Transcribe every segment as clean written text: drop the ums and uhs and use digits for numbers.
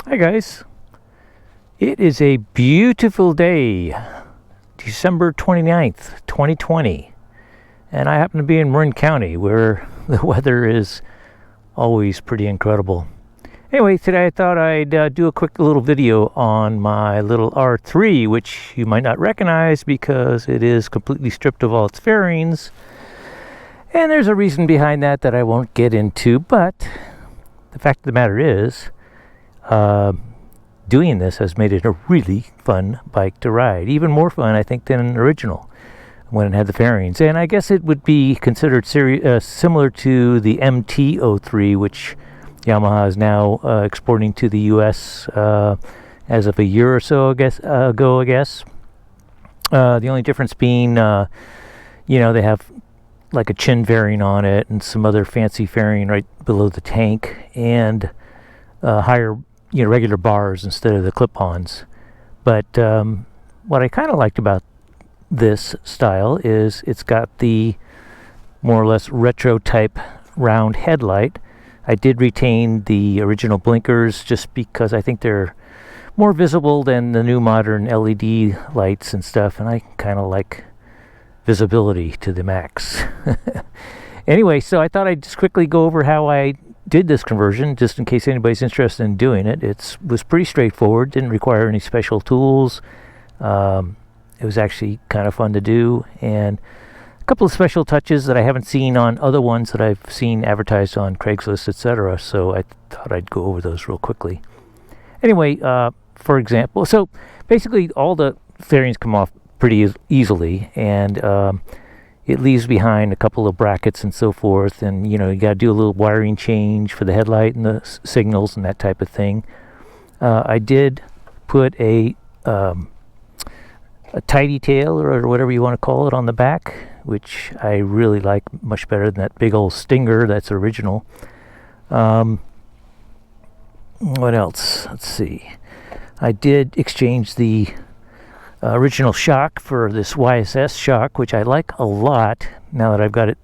Hi guys, it is a beautiful day, December 29th, 2020, and I happen to be in Marin County where the weather is always pretty incredible. Anyway, today I thought I'd do a quick little video on my little R3, which you might not recognize because it is completely stripped of all its fairings, and there's a reason behind that I won't get into, but the fact of the matter is, doing this has made it a really fun bike to ride. Even more fun, I think, than an original when it had the fairings. And I guess it would be considered similar to the MT-03, which Yamaha is now exporting to the U.S. As of a year or so ago, I guess. The only difference being, they have like a chin fairing on it and some other fancy fairing right below the tank, and higher, regular bars instead of the clip-ons. But what I kind of liked about this style is it's got the more or less retro type round headlight. I did retain the original blinkers just because I think they're more visible than the new modern LED lights and stuff, and I kind of like visibility to the max. Anyway, so I thought I'd just quickly go over how I did this conversion, just in case anybody's interested in doing it. It was pretty straightforward, didn't require any special tools. It was actually kind of fun to do, and a couple of special touches that I haven't seen on other ones that I've seen advertised on Craigslist, etc. So I thought I'd go over those real quickly. Anyway, for example, so basically all the fairings come off pretty easily, and it leaves behind a couple of brackets and so forth, and you got to do a little wiring change for the headlight and the signals and that type of thing. I did put a tidy tail, or whatever you want to call it, on the back, which I really like much better than that big old stinger that's original. What else? Let's see. I did exchange the original shock for this YSS shock, which I like a lot now that I've got it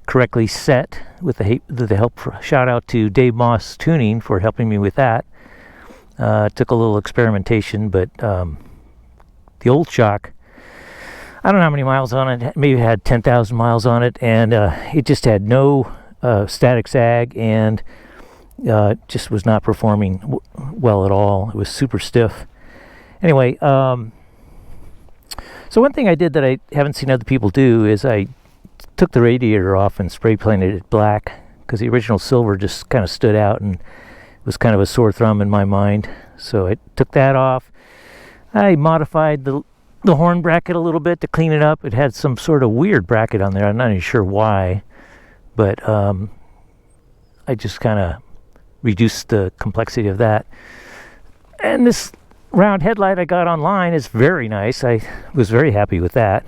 correctly set with the help. Shout out to Dave Moss Tuning for helping me with that. Took a little experimentation, but the old shock, I don't know how many miles on it, maybe it had 10,000 miles on it, and it just had no static sag, and just was not performing well at all. It was super stiff. Anyway, so one thing I did that I haven't seen other people do is I took the radiator off and spray painted it black, because the original silver just kind of stood out and was kind of a sore thumb in my mind. So I took that off. I modified the horn bracket a little bit to clean it up. It had some sort of weird bracket on there. I'm not even sure why, but I just kind of reduced the complexity of that. And this round headlight I got online is very nice. I was very happy with that.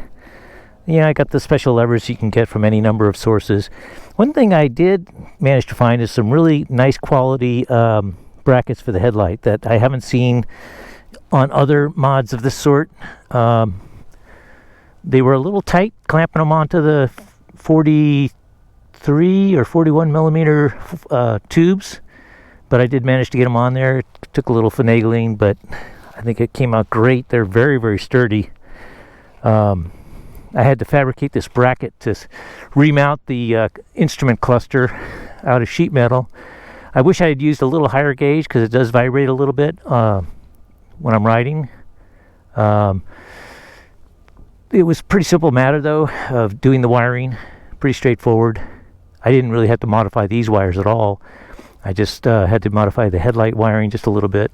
I got the special levers you can get from any number of sources. One thing I did manage to find is some really nice quality brackets for the headlight that I haven't seen on other mods of this sort. They were a little tight, clamping them onto the 43 or 41 millimeter tubes, but I did manage to get them on there. It took a little finagling, but I think it came out great. They're very, very sturdy. I had to fabricate this bracket to remount the instrument cluster out of sheet metal. I wish I had used a little higher gauge, because it does vibrate a little bit when I'm riding. It was a pretty simple matter, though, of doing the wiring. Pretty straightforward. I didn't really have to modify these wires at all. I just had to modify the headlight wiring just a little bit.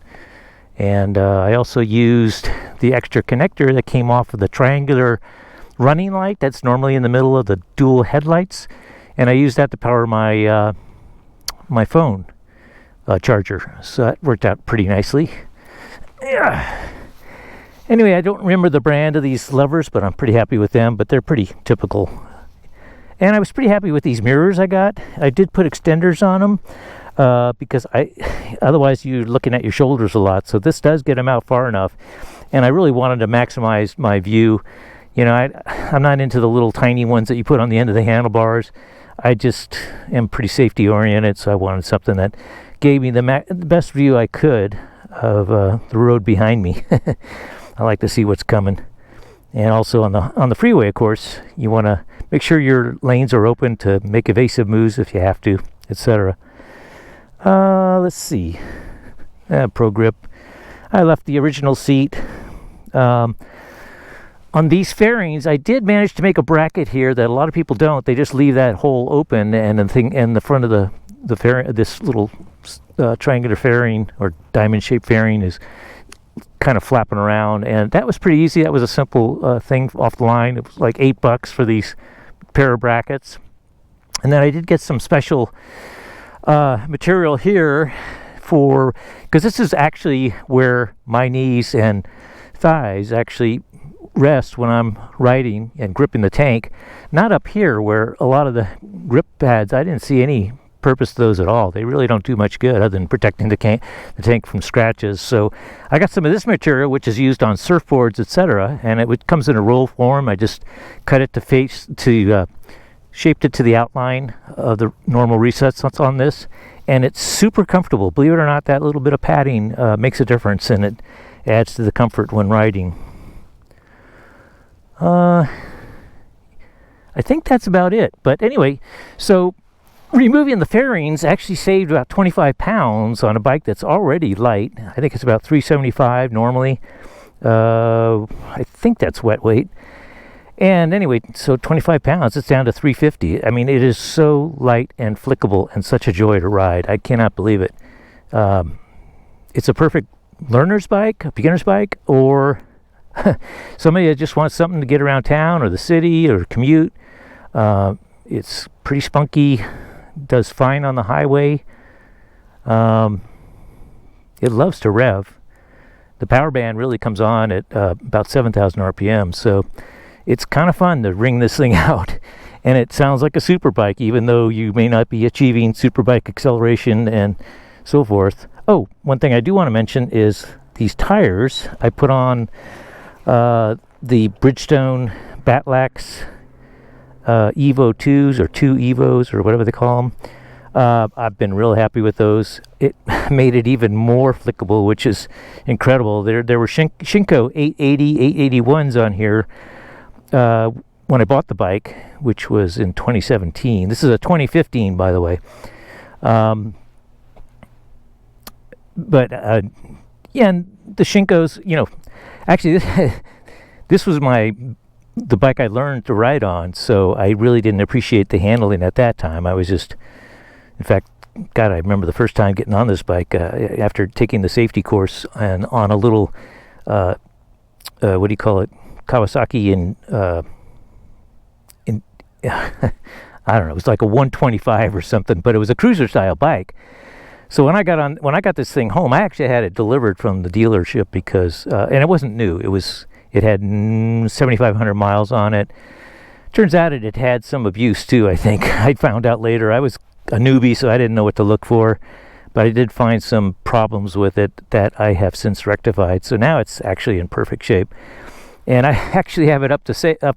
And I also used the extra connector that came off of the triangular running light that's normally in the middle of the dual headlights, and I used that to power my my phone charger. So that worked out pretty nicely. Yeah. Anyway, I don't remember the brand of these levers, but I'm pretty happy with them, but they're pretty typical. And I was pretty happy with these mirrors I got. I did put extenders on them because otherwise you're looking at your shoulders a lot. So this does get them out far enough. And I really wanted to maximize my view. I'm not into the little tiny ones that you put on the end of the handlebars. I just am pretty safety oriented, so I wanted something that gave me the best view I could of the road behind me. I like to see what's coming. And also on the freeway, of course, you want to make sure your lanes are open to make evasive moves if you have to, etc. Let's see. Pro grip. I left the original seat. On these fairings, I did manage to make a bracket here that a lot of people don't. They just leave that hole open, and the front of the fairing, this little triangular fairing or diamond-shaped fairing, is kind of flapping around. And that was pretty easy. That was a simple thing off the line. It was like $8 for these pair of brackets. And then I did get some special material here because this is actually where my knees and thighs actually rest when I'm riding and gripping the tank. Not up here where a lot of the grip pads, I didn't see any purpose to those at all. They really don't do much good other than protecting the tank from scratches. So I got some of this material, which is used on surfboards, etc., and it comes in a roll form. I just cut it shaped it to the outline of the normal resets that's on this, and it's super comfortable. Believe it or not, that little bit of padding makes a difference, and it adds to the comfort when riding. I think that's about it. But anyway, so removing the fairings actually saved about 25 pounds on a bike that's already light. I think it's about 375 normally. I think that's wet weight. And anyway, so 25 pounds, it's down to 350. I mean, it is so light and flickable and such a joy to ride. I cannot believe it. It's a perfect learner's bike, a beginner's bike, or somebody that just wants something to get around town or the city or commute. It's pretty spunky, does fine on the highway. It loves to rev. The power band really comes on at about 7,000 RPM, so it's kind of fun to ring this thing out. And it sounds like a super bike, even though you may not be achieving super bike acceleration and so forth. Oh, one thing I do want to mention is these tires. I put on the Bridgestone Batlax Evo 2s or 2 Evos or whatever they call them. I've been real happy with those. It made it even more flickable, which is incredible. There were Shinko 880, 881s on here when I bought the bike, which was in 2017. This is a 2015, by the way. But yeah, and the Shinkos, actually this was the bike I learned to ride on, so I really didn't appreciate the handling at that time. I was just, in fact, God, I remember the first time getting on this bike after taking the safety course and on a little, what do you call it, Kawasaki I don't know, it was like a 125 or something, but it was a cruiser style bike. So when I got this thing home, I actually had it delivered from the dealership because, and it wasn't new. It had 7,500 miles on it. Turns out it had some abuse too, I think. I found out later. I was a newbie, so I didn't know what to look for. But I did find some problems with it that I have since rectified. So now it's actually in perfect shape. And I actually have it up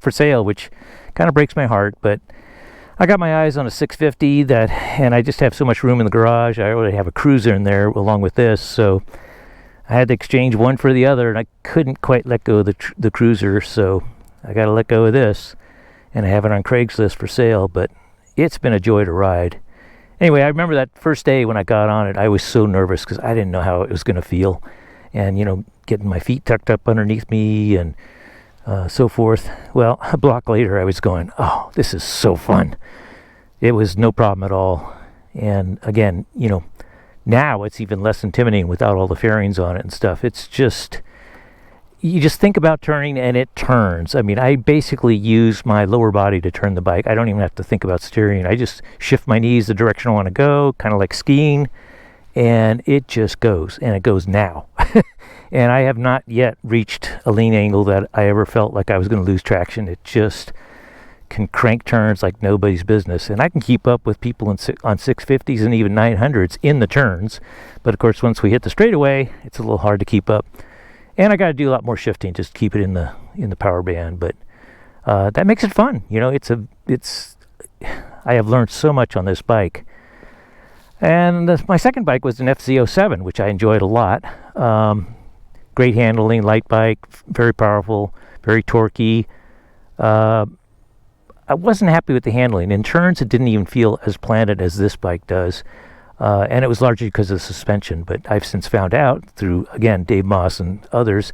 for sale, which kind of breaks my heart. But I got my eyes on a 650 and I just have so much room in the garage. I already have a cruiser in there along with this, so I had to exchange one for the other, and I couldn't quite let go of the cruiser, so I got to let go of this, and I have it on Craigslist for sale. But it's been a joy to ride. Anyway, I remember that first day when I got on it, I was so nervous because I didn't know how it was going to feel, and getting my feet tucked up underneath me and so forth. Well, a block later, I was going, oh, this is so fun. It was no problem at all. And again, now it's even less intimidating without all the fairings on it and stuff. It's just, you just think about turning and it turns. I mean, I basically use my lower body to turn the bike. I don't even have to think about steering. I just shift my knees the direction I want to go, kind of like skiing, and it just goes, and it goes now. And I have not yet reached a lean angle that I ever felt like I was going to lose traction. It just can crank turns like nobody's business. And I can keep up with people on 650s and even 900s in the turns. But of course, once we hit the straightaway, it's a little hard to keep up. And I got to do a lot more shifting just to keep it in the power band. But that makes it fun. I have learned so much on this bike. And my second bike was an FZ07, which I enjoyed a lot. Great handling, light bike, very powerful, very torquey. I wasn't happy with the handling. In turns, it didn't even feel as planted as this bike does. And it was largely because of the suspension. But I've since found out through, again, Dave Moss and others,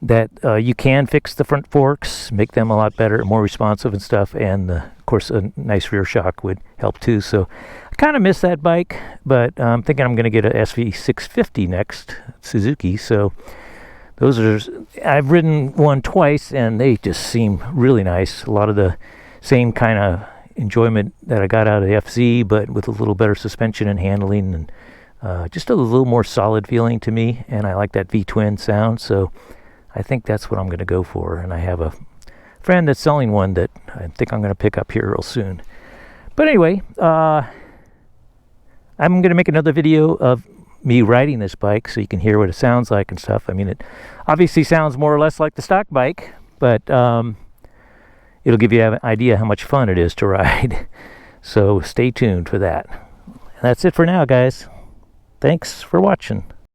that you can fix the front forks, make them a lot better, more responsive and stuff. And, of course, a nice rear shock would help too. So I kind of miss that bike, but I'm thinking I'm going to get a SV650 next, Suzuki. So those are, I've ridden one twice, and they just seem really nice. A lot of the same kind of enjoyment that I got out of the FZ, but with a little better suspension and handling, and just a little more solid feeling to me. And I like that V-twin sound, so I think that's what I'm going to go for. And I have a friend that's selling one that I think I'm going to pick up here real soon. But anyway, I'm going to make another video of me riding this bike so you can hear what it sounds like and stuff. I mean, it obviously sounds more or less like the stock bike, but it'll give you an idea how much fun it is to ride. So stay tuned for that. And that's it for now, guys. Thanks for watching.